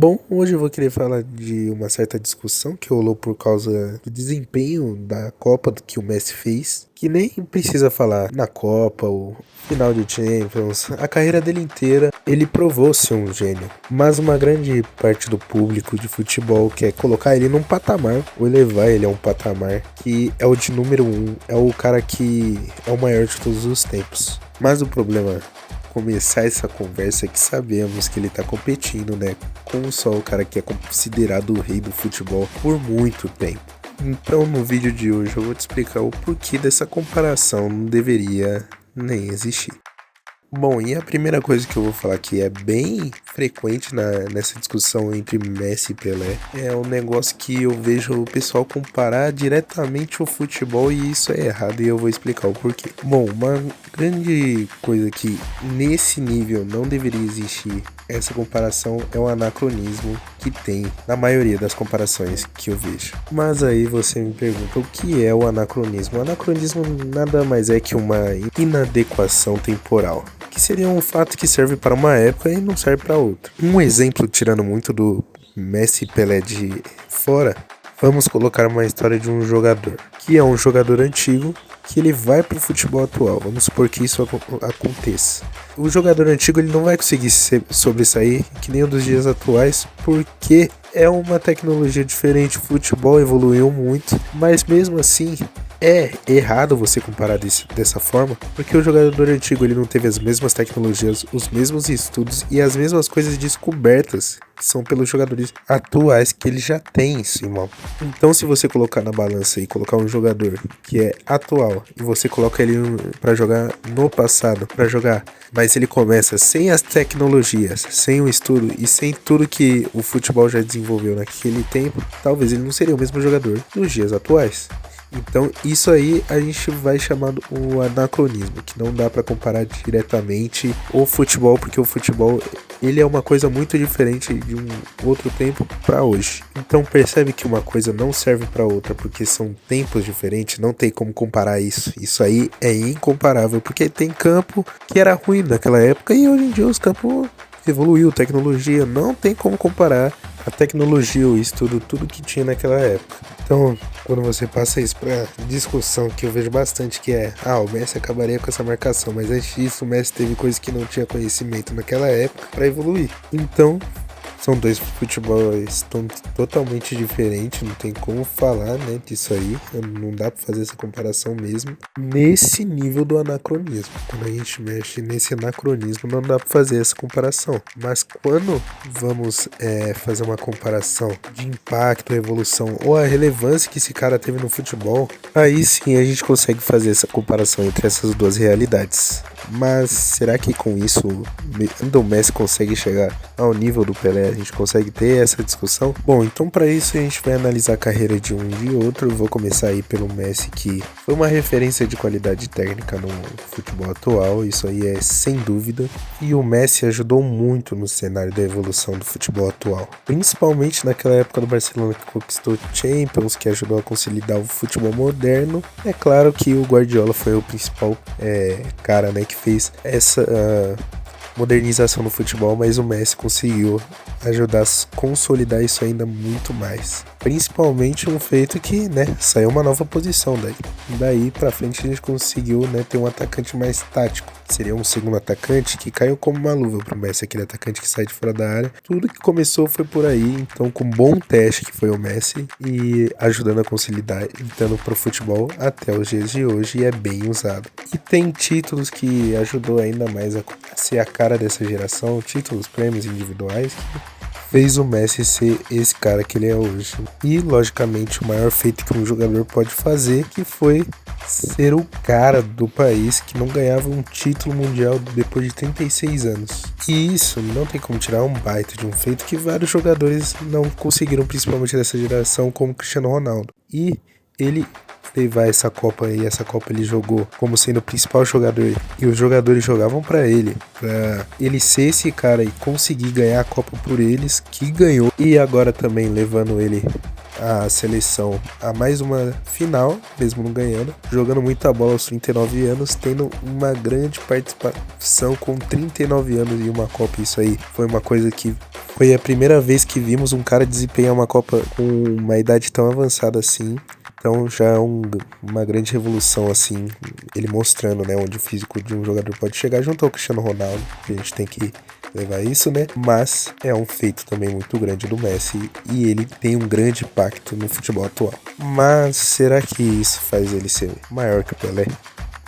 Bom, hoje eu vou querer falar de uma certa discussão que rolou por causa do desempenho da Copa que o Messi fez, que nem precisa falar na Copa ou final de Champions, a carreira dele inteira ele provou ser um gênio, mas uma grande parte do público de futebol quer colocar ele num patamar, ou elevar ele a um patamar que é o de número um, é o cara que é o maior de todos os tempos. Mas o problema começar essa conversa que sabemos que ele tá competindo, né, com só o cara que é considerado o rei do futebol por muito tempo. Então no vídeo de hoje eu vou te explicar o porquê dessa comparação não deveria nem existir. Bom, e a primeira coisa que eu vou falar que é bem frequente nessa discussão entre Messi e Pelé é um negócio que eu vejo o pessoal comparar diretamente o futebol e isso é errado e eu vou explicar o porquê. Bom, uma grande coisa que nesse nível não deveria existir essa comparação é o anacronismo que tem na maioria das comparações que eu vejo. Mas aí você me pergunta o que é o anacronismo? O anacronismo nada mais é que uma inadequação temporal, que seria um fato que serve para uma época e não serve para outra. Um exemplo, tirando muito do Messi e Pelé de fora, vamos colocar uma história de um jogador, que é um jogador antigo, que ele vai para o futebol atual. Vamos supor que isso aconteça. O jogador antigo ele não vai conseguir sobressair que nem o dos dias atuais, porque é uma tecnologia diferente, o futebol evoluiu muito, mas mesmo assim é errado você comparar dessa forma, porque o jogador antigo ele não teve as mesmas tecnologias, os mesmos estudos e as mesmas coisas descobertas que são pelos jogadores atuais que ele já tem isso, irmão. Então se você colocar na balança e colocar um jogador que é atual e você coloca ele para jogar no passado, para jogar, mas ele começa sem as tecnologias, sem o estudo e sem tudo que o futebol já desenvolveu naquele tempo, talvez ele não seria o mesmo jogador dos dias atuais. Então isso aí a gente vai chamando o anacronismo, que não dá para comparar diretamente o futebol, porque o futebol ele é uma coisa muito diferente de um outro tempo para hoje. Então percebe que uma coisa não serve para outra porque são tempos diferentes, não tem como comparar isso. Isso aí é incomparável, porque tem campo que era ruim naquela época e hoje em dia os campos evoluiu, tecnologia, não tem como comparar a tecnologia, o estudo, tudo que tinha naquela época. Então, quando você passa isso pra discussão, que eu vejo bastante, que é, o Messi acabaria com essa marcação, mas antes disso o Messi teve coisas que não tinha conhecimento naquela época para evoluir. Então, são dois futebols totalmente diferentes, não tem como falar, né, disso aí, não dá pra fazer essa comparação mesmo. Nesse nível do anacronismo, quando a gente mexe nesse anacronismo, não dá pra fazer essa comparação. Mas quando vamos fazer uma comparação de impacto, evolução ou a relevância que esse cara teve no futebol, aí sim a gente consegue fazer essa comparação entre essas duas realidades. Mas será que com isso o Messi consegue chegar ao nível do Pelé? A gente consegue ter essa discussão? Bom, então para isso a gente vai analisar a carreira de um e de outro. Eu vou começar aí pelo Messi, que foi uma referência de qualidade técnica no futebol atual, isso aí é sem dúvida. E o Messi ajudou muito no cenário da evolução do futebol atual, principalmente naquela época do Barcelona que conquistou Champions, que ajudou a consolidar o futebol moderno. É claro que o Guardiola foi o principal cara, né, que fez essa modernização no futebol, mas o Messi conseguiu ajudar a consolidar isso ainda muito mais. Principalmente um feito que, né, saiu uma nova posição daí pra frente a gente conseguiu, né, ter um atacante mais tático. Seria um segundo atacante que caiu como uma luva pro Messi, aquele atacante que sai de fora da área. Tudo que começou foi por aí, então com um bom teste que foi o Messi e ajudando a consolidar, entrando pro futebol até os dias de hoje e é bem usado. E tem títulos que ajudou ainda mais a ser a cara dessa geração, títulos, prêmios individuais que fez o Messi ser esse cara que ele é hoje. E, logicamente, o maior feito que um jogador pode fazer, que foi ser o cara do país que não ganhava um título mundial depois de 36 anos. E isso não tem como tirar um baita de um feito que vários jogadores não conseguiram, principalmente dessa geração, como Cristiano Ronaldo. E ele levar essa Copa aí, essa Copa ele jogou como sendo o principal jogador e os jogadores jogavam pra ele ser esse cara e conseguir ganhar a Copa por eles, que ganhou, e agora também levando ele a seleção a mais uma final, mesmo não ganhando, jogando muita bola aos 39 anos, tendo uma grande participação com 39 anos em uma Copa. Isso aí foi uma coisa que foi a primeira vez que vimos um cara desempenhar uma Copa com uma idade tão avançada assim. Então já é uma grande revolução, assim, ele mostrando, né, onde o físico de um jogador pode chegar junto ao Cristiano Ronaldo, que a gente tem que levar isso, né? Mas é um feito também muito grande do Messi e ele tem um grande impacto no futebol atual. Mas será que isso faz ele ser maior que o Pelé?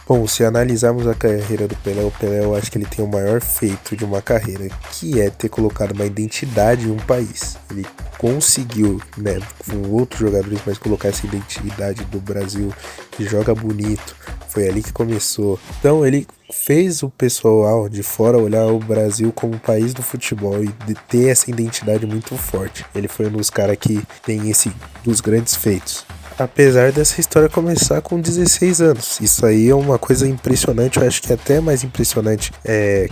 Bom, se analisarmos a carreira do Pelé, o Pelé eu acho que ele tem o maior feito de uma carreira, que é ter colocado uma identidade em um país. Ele conseguiu, né, com outros jogadores, mas colocar essa identidade do Brasil, que joga bonito, foi ali que começou. Então ele fez o pessoal de fora olhar o Brasil como um país do futebol e ter essa identidade muito forte. Ele foi um dos caras que tem esse dos grandes feitos. Apesar dessa história começar com 16 anos. Isso aí é uma coisa impressionante. Eu acho que é até mais impressionante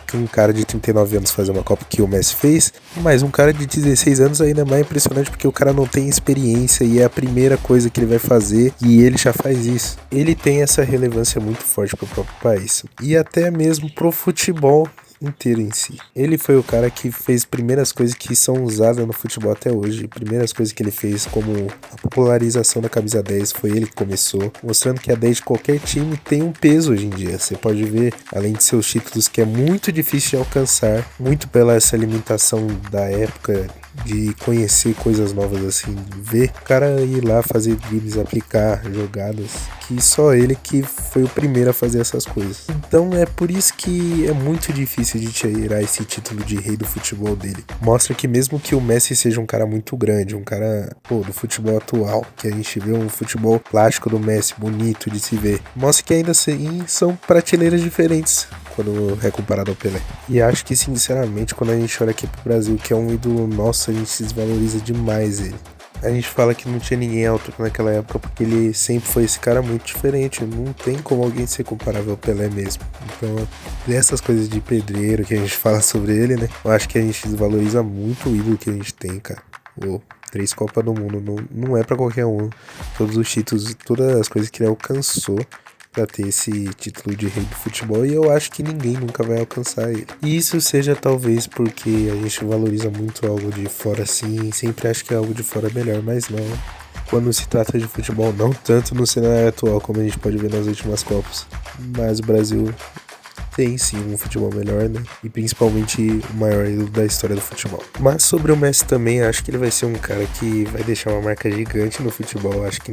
que um cara de 39 anos fazer uma Copa que o Messi fez. Mas um cara de 16 anos ainda é mais impressionante porque o cara não tem experiência e é a primeira coisa que ele vai fazer e ele já faz isso. Ele tem essa relevância muito forte para o próprio país e até mesmo pro futebol inteiro em si. Ele foi o cara que fez primeiras coisas que são usadas no futebol até hoje. Primeiras coisas que ele fez, como a popularização da camisa 10, foi ele que começou, mostrando que a 10 de qualquer time tem um peso hoje em dia. Você pode ver, além de seus títulos, que é muito difícil de alcançar, muito pela essa limitação da época de conhecer coisas novas assim, ver o cara ir lá fazer dribles, aplicar jogadas, que só ele que foi o primeiro a fazer essas coisas. Então é por isso que é muito difícil de tirar esse título de rei do futebol dele. Mostra que mesmo que o Messi seja um cara muito grande, um cara do futebol atual, que a gente vê um futebol plástico do Messi, bonito de se ver, mostra que ainda assim são prateleiras diferentes quando é comparado ao Pelé. E acho que sinceramente quando a gente olha aqui pro Brasil, que é um ídolo nosso, a gente se desvaloriza demais ele. A gente fala que não tinha ninguém alto naquela época porque ele sempre foi esse cara muito diferente. Não tem como alguém ser comparável ao Pelé mesmo. Então, dessas coisas de pedreiro que a gente fala sobre ele, né? Eu acho que a gente desvaloriza muito o ídolo que a gente tem, cara. Pô, 3 Copas do Mundo não é pra qualquer um. Todos os títulos, todas as coisas que ele alcançou pra ter esse título de rei do futebol, e eu acho que ninguém nunca vai alcançar ele. E isso seja talvez porque a gente valoriza muito algo de fora assim, sempre acho que algo de fora é melhor, mas não. Quando se trata de futebol, não tanto no cenário atual como a gente pode ver nas últimas Copas, mas o Brasil tem sim um futebol melhor, né? E principalmente o maior ídolo da história do futebol. Mas sobre o Messi também, acho que ele vai ser um cara que vai deixar uma marca gigante no futebol. Acho que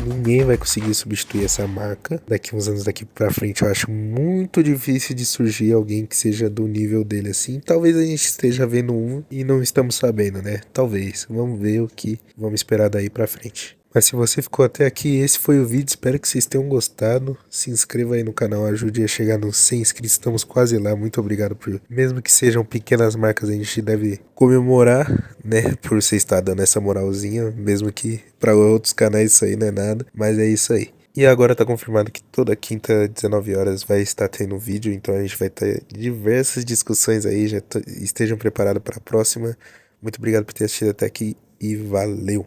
ninguém vai conseguir substituir essa marca. Daqui uns anos daqui pra frente, eu acho muito difícil de surgir alguém que seja do nível dele assim. Talvez a gente esteja vendo um e não estamos sabendo, né? Talvez. Vamos ver o que vamos esperar daí pra frente. Mas se você ficou até aqui, esse foi o vídeo, espero que vocês tenham gostado. Se inscreva aí no canal, ajude a chegar nos 100 inscritos, estamos quase lá, muito obrigado por, mesmo que sejam pequenas marcas, a gente deve comemorar, né, por você estar dando essa moralzinha, mesmo que para outros canais isso aí não é nada, mas é isso aí. E agora tá confirmado que toda quinta, 19 horas, vai estar tendo vídeo, então a gente vai ter diversas discussões aí, estejam preparados para a próxima. Muito obrigado por ter assistido até aqui e valeu!